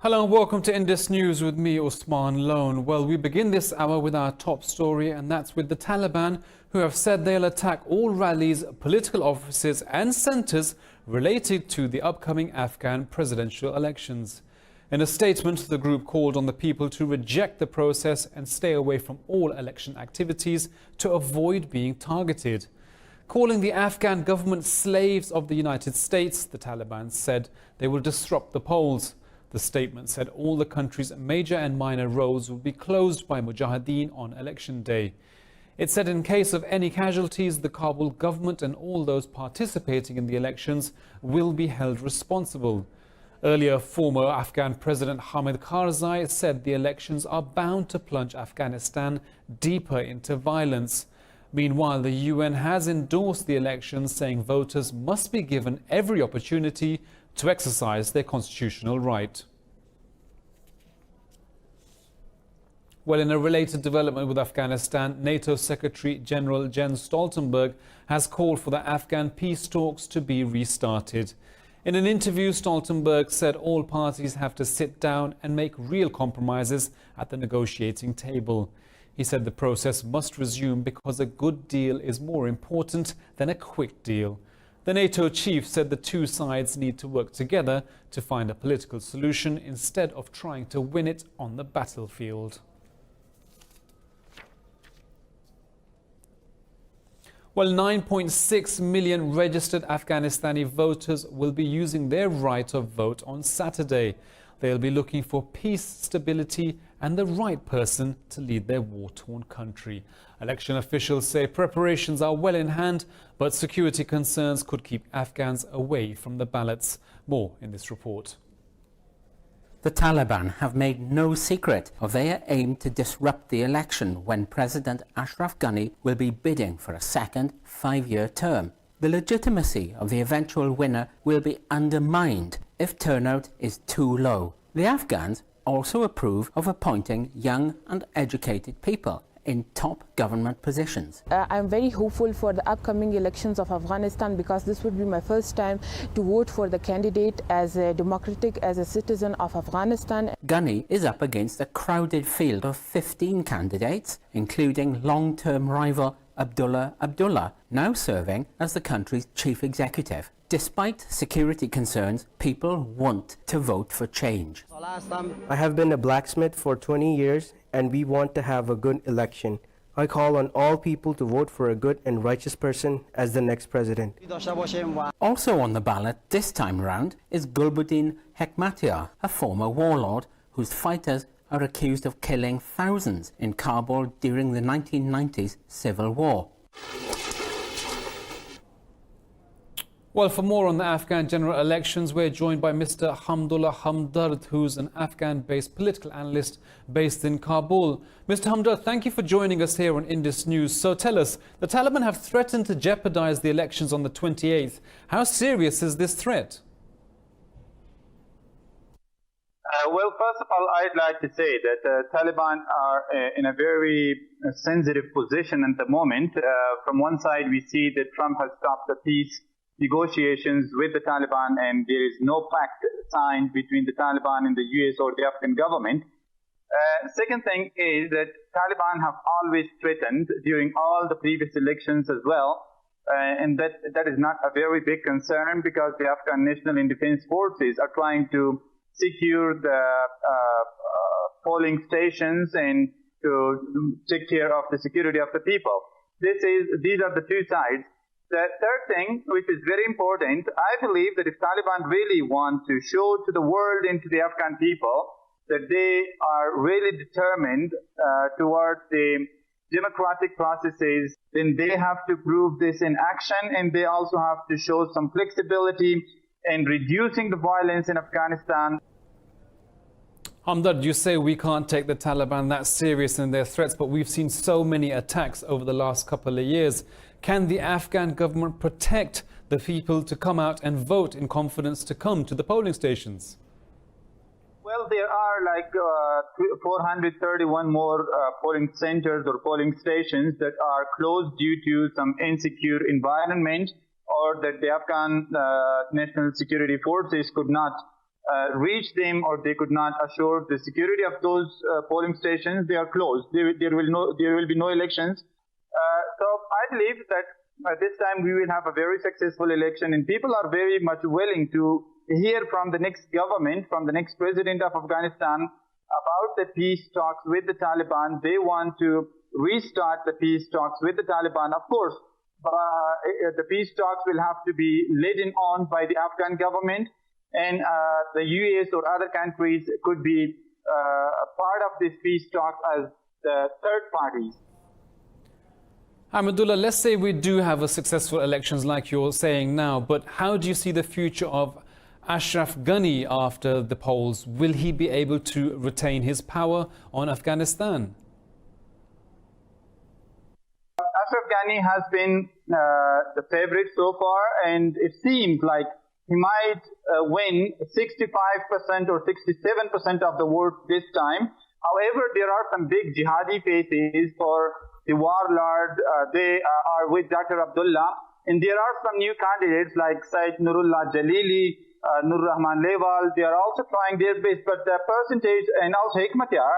Hello and welcome to Indus News with me, Usman Lone. Well, we begin this hour with our top story, and that's with the Taliban, who have said they'll attack all rallies, political offices and centres related to the upcoming Afghan presidential elections. In a statement, the group called on the people to reject the process and stay away from all election activities to avoid being targeted. Calling the Afghan government slaves of the United States, the Taliban said they will disrupt the polls. The statement said all the country's major and minor roads will be closed by Mujahideen on election day. It said in case of any casualties, the Kabul government and all those participating in the elections will be held responsible. Earlier, former Afghan President Hamid Karzai said the elections are bound to plunge Afghanistan deeper into violence. Meanwhile, the UN has endorsed the elections, saying voters must be given every opportunity to exercise their constitutional right. Well, in a related development with Afghanistan, NATO Secretary General Jens Stoltenberg has called for the Afghan peace talks to be restarted. In an interview, Stoltenberg said all parties have to sit down and make real compromises at the negotiating table. He said the process must resume because a good deal is more important than a quick deal. The NATO chief said the two sides need to work together to find a political solution instead of trying to win it on the battlefield. Well, 9.6 million registered Afghanistani voters will be using their right of vote on Saturday. They'll be looking for peace, stability and the right person to lead their war-torn country. Election officials say preparations are well in hand, but security concerns could keep Afghans away from the ballots. More in this report. The Taliban have made no secret of their aim to disrupt the election when President Ashraf Ghani will be bidding for a second 5-year term. The legitimacy of the eventual winner will be undermined if turnout is too low. The Afghans also approve of appointing young and educated people in top government positions. I'm very hopeful for the upcoming elections of Afghanistan because this would be my first time to vote for the candidate as a democratic, as a citizen of Afghanistan. Ghani is up against a crowded field of 15 candidates, including long-term rival Abdullah, now serving as the country's chief executive. Despite security concerns, people want to vote for change. I have been a blacksmith for 20 years and we want to have a good election. I call on all people to vote for a good and righteous person as the next president. Also on the ballot this time around is Bulletin, a former warlord whose fighters are accused of killing thousands in Kabul during the 1990s civil war. Well, for more on the Afghan general elections, we're joined by Mr. Hamdullah Hamdard, who's an Afghan-based political analyst based in Kabul. Mr. Hamdard, thank you for joining us here on Indus News. So tell us, the Taliban have threatened to jeopardize the elections on the 28th. How serious is this threat? Well, first of all, I'd like to say that the Taliban are in a very sensitive position at the moment. From one side, we see that Trump has stopped the peace negotiations with the Taliban and there is no pact signed between the Taliban and the US or the Afghan government. Second thing is that Taliban have always threatened during all the previous elections as well. And that is not a very big concern because the Afghan National and Defense Forces are trying to secure the polling stations and to take care of the security of the people. These are the two sides. The third thing, which is very important, I believe that if Taliban really want to show to the world and to the Afghan people that they are really determined towards the democratic processes, then they have to prove this in action and they also have to show some flexibility in reducing the violence in Afghanistan. Hamdard, you say we can't take the Taliban that serious in their threats, but we've seen so many attacks over the last couple of years. Can the Afghan government protect the people to come out and vote in confidence to come to the polling stations? Well, there are like 431 more polling centers or polling stations that are closed due to some insecure environment or that the Afghan National Security Forces could not reach them, or they could not assure the security of those polling stations, they are closed. There will be no elections. So I believe that this time we will have a very successful election, and people are very much willing to hear from the next government, from the next president of Afghanistan, about the peace talks with the Taliban. They want to restart the peace talks with the Taliban. Of course, the peace talks will have to be led on by the Afghan government, and the US or other countries could be a part of this peace talks as the third parties. Hamidullah, let's say we do have a successful elections like you're saying now, but how do you see the future of Ashraf Ghani after the polls? Will he be able to retain his power on Afghanistan? Ashraf Ghani has been the favorite so far, and it seems like he might win 65% or 67% of the votes this time. However, there are some big jihadi faces for the warlord. They are with Dr. Abdullah, and there are some new candidates like Said Nurullah Jalili, Nur Rahman Lewal. They are also trying their best, but the percentage, and also Hikmatyar,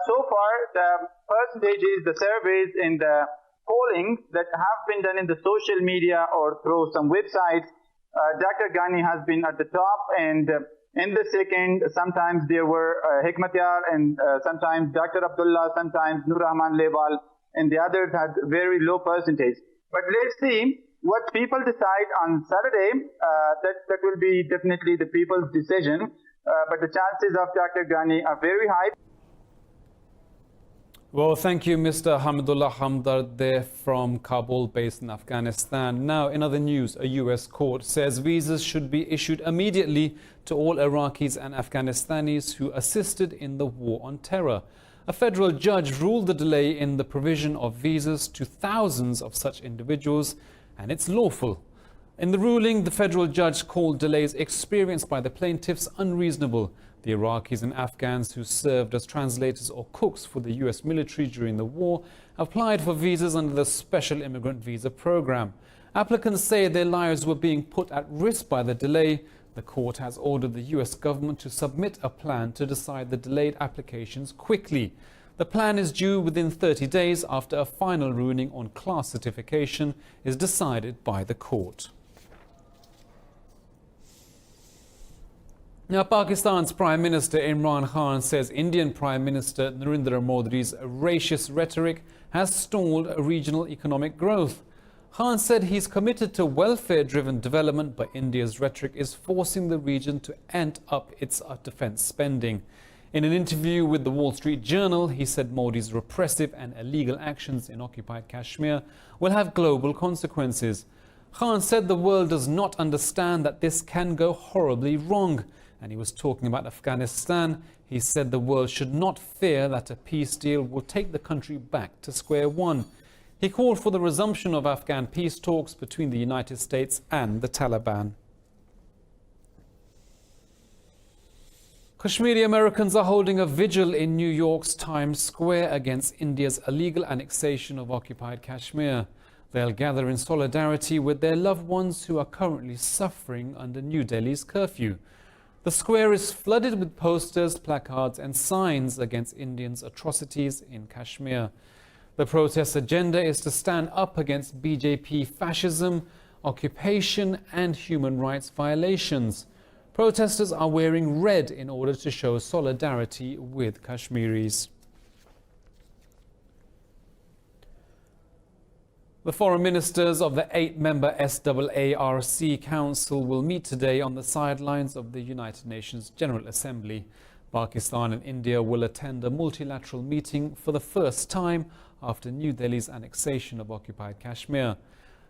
so far the percentages, the surveys and the polling that have been done in the social media or through some websites, Dr. Ghani has been at the top, and in the second, sometimes there were Hikmatyar, and sometimes Dr. Abdullah, sometimes Nur Rahman Lewal, and the others had very low percentage. But let's see what people decide on Saturday. That will be definitely the people's decision. But the chances of Dr. Ghani are very high. Well, thank you, Mr. Hamidullah Hamdard there from Kabul, based in Afghanistan. Now, in other news, a US court says visas should be issued immediately to all Iraqis and Afghanistanis who assisted in the war on terror. A federal judge ruled the delay in the provision of visas to thousands of such individuals, and it's lawful. In the ruling, the federal judge called delays experienced by the plaintiffs unreasonable. The Iraqis and Afghans who served as translators or cooks for the US military during the war applied for visas under the Special Immigrant Visa Program. Applicants say their lives were being put at risk by the delay. The court has ordered the US government to submit a plan to decide the delayed applications quickly. The plan is due within 30 days after a final ruling on class certification is decided by the court. Now, Pakistan's Prime Minister Imran Khan says Indian Prime Minister Narendra Modi's racist rhetoric has stalled regional economic growth. Khan said he's committed to welfare-driven development, but India's rhetoric is forcing the region to amp up its defense spending. In an interview with the Wall Street Journal, he said Modi's repressive and illegal actions in occupied Kashmir will have global consequences. Khan said the world does not understand that this can go horribly wrong. And he was talking about Afghanistan. He said the world should not fear that a peace deal will take the country back to square one. He called for the resumption of Afghan peace talks between the United States and the Taliban. Kashmiri Americans are holding a vigil in New York's Times Square against India's illegal annexation of occupied Kashmir. They'll gather in solidarity with their loved ones who are currently suffering under New Delhi's curfew. The square is flooded with posters, placards and signs against Indians' atrocities in Kashmir. The protest agenda is to stand up against BJP fascism, occupation and human rights violations. Protesters are wearing red in order to show solidarity with Kashmiris. The foreign ministers of the 8-member SAARC Council will meet today on the sidelines of the United Nations General Assembly. Pakistan and India will attend a multilateral meeting for the first time after New Delhi's annexation of occupied Kashmir.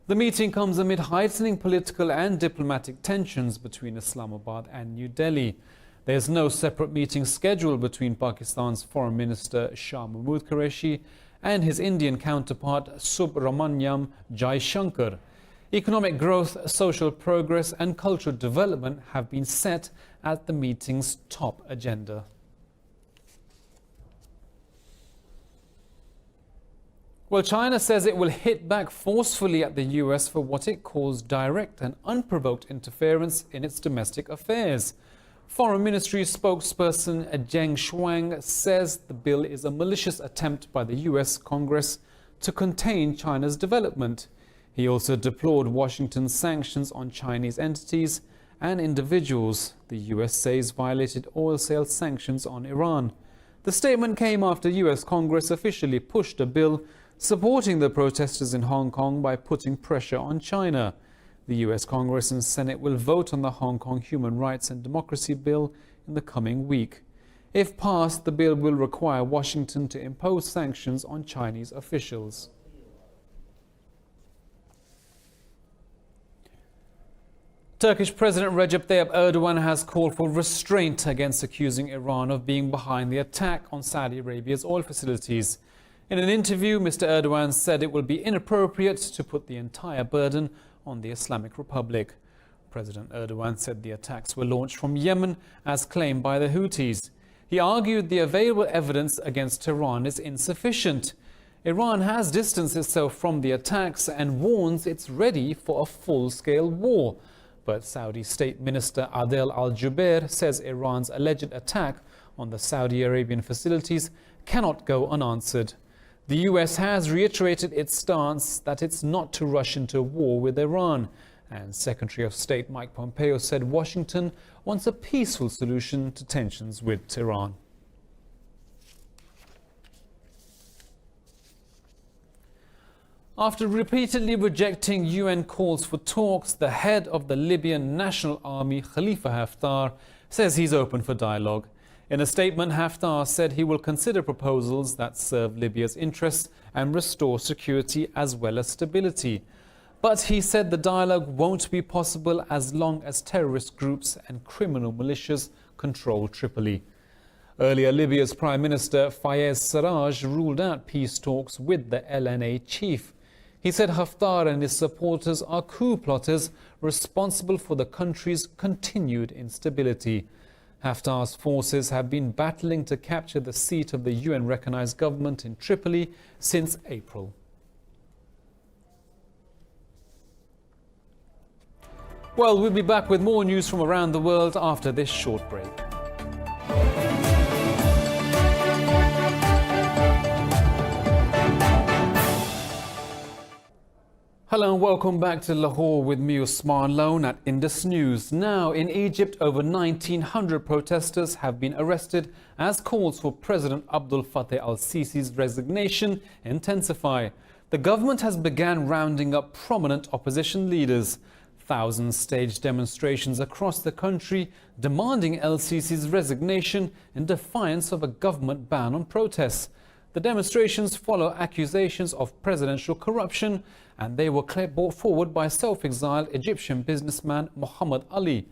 The meeting comes amid heightening political and diplomatic tensions between Islamabad and New Delhi. There is no separate meeting scheduled between Pakistan's Foreign Minister Shah Mahmood Qureshi and his Indian counterpart Subramanyam Jaishankar. Economic growth, social progress and cultural development have been set at the meeting's top agenda. Well, China says it will hit back forcefully at the US for what it calls direct and unprovoked interference in its domestic affairs. Foreign Ministry spokesperson Zheng Shuang says the bill is a malicious attempt by the US Congress to contain China's development. He also deplored Washington's sanctions on Chinese entities and individuals the US says violated oil sales sanctions on Iran. The statement came after US Congress officially pushed a bill supporting the protesters in Hong Kong by putting pressure on China. The US Congress and Senate will vote on the Hong Kong Human Rights and Democracy Bill in the coming week. If passed, the bill will require Washington to impose sanctions on Chinese officials. Turkish President Recep Tayyip Erdogan has called for restraint against accusing Iran of being behind the attack on Saudi Arabia's oil facilities. In an interview, Mr. Erdogan said it will be inappropriate to put the entire burden on the Islamic Republic. President Erdogan said the attacks were launched from Yemen as claimed by the Houthis. He argued the available evidence against Tehran is insufficient. Iran has distanced itself from the attacks and warns it's ready for a full-scale war. But Saudi State Minister Adel Al-Jubeir says Iran's alleged attack on the Saudi Arabian facilities cannot go unanswered. The US has reiterated its stance that it's not to rush into a war with Iran. And Secretary of State Mike Pompeo said Washington wants a peaceful solution to tensions with Tehran. After repeatedly rejecting UN calls for talks, the head of the Libyan National Army, Khalifa Haftar, says he's open for dialogue. In a statement, Haftar said he will consider proposals that serve Libya's interests and restore security as well as stability. But he said the dialogue won't be possible as long as terrorist groups and criminal militias control Tripoli. Earlier, Libya's Prime Minister Fayez Sarraj ruled out peace talks with the LNA chief. He said Haftar and his supporters are coup plotters responsible for the country's continued instability. Haftar's forces have been battling to capture the seat of the UN-recognized government in Tripoli since April. Well, we'll be back with more news from around the world after this short break. Hello and welcome back to Lahore with me, Usman Lone at Indus News. Now, in Egypt, over 1,900 protesters have been arrested as calls for President Abdel Fattah al-Sisi's resignation intensify. The government has begun rounding up prominent opposition leaders. Thousands staged demonstrations across the country demanding el-Sisi's resignation in defiance of a government ban on protests. The demonstrations follow accusations of presidential corruption, and they were brought forward by self-exiled Egyptian businessman Muhammad Ali.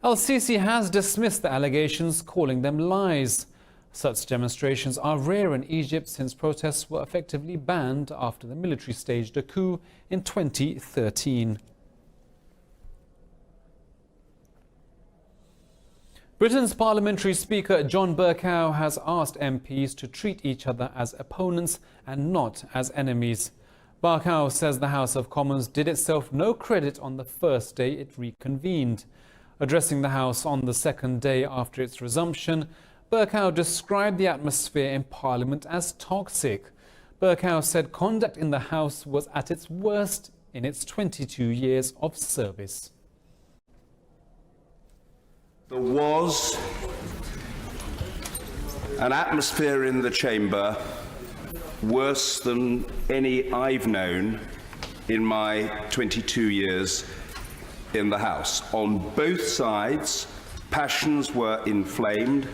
El-Sisi has dismissed the allegations, calling them lies. Such demonstrations are rare in Egypt since protests were effectively banned after the military staged a coup in 2013. Britain's Parliamentary Speaker John Bercow has asked MPs to treat each other as opponents and not as enemies. Bercow says the House of Commons did itself no credit on the first day it reconvened. Addressing the House on the second day after its resumption, Bercow described the atmosphere in Parliament as toxic. Bercow said conduct in the House was at its worst in its 22 years of service. There was an atmosphere in the chamber worse than any I've known in my 22 years in the House. On both sides, passions were inflamed,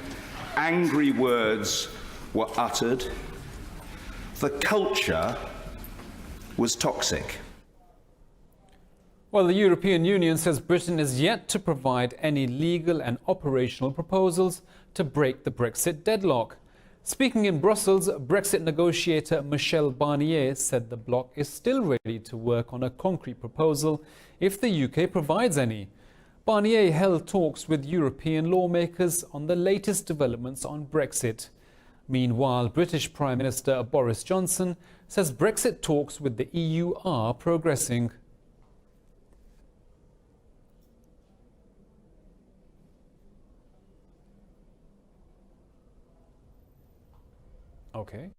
angry words were uttered. The culture was toxic. Well, the European Union says Britain is yet to provide any legal and operational proposals to break the Brexit deadlock. Speaking in Brussels, Brexit negotiator Michel Barnier said the bloc is still ready to work on a concrete proposal if the UK provides any. Barnier held talks with European lawmakers on the latest developments on Brexit. Meanwhile, British Prime Minister Boris Johnson says Brexit talks with the EU are progressing. Okay.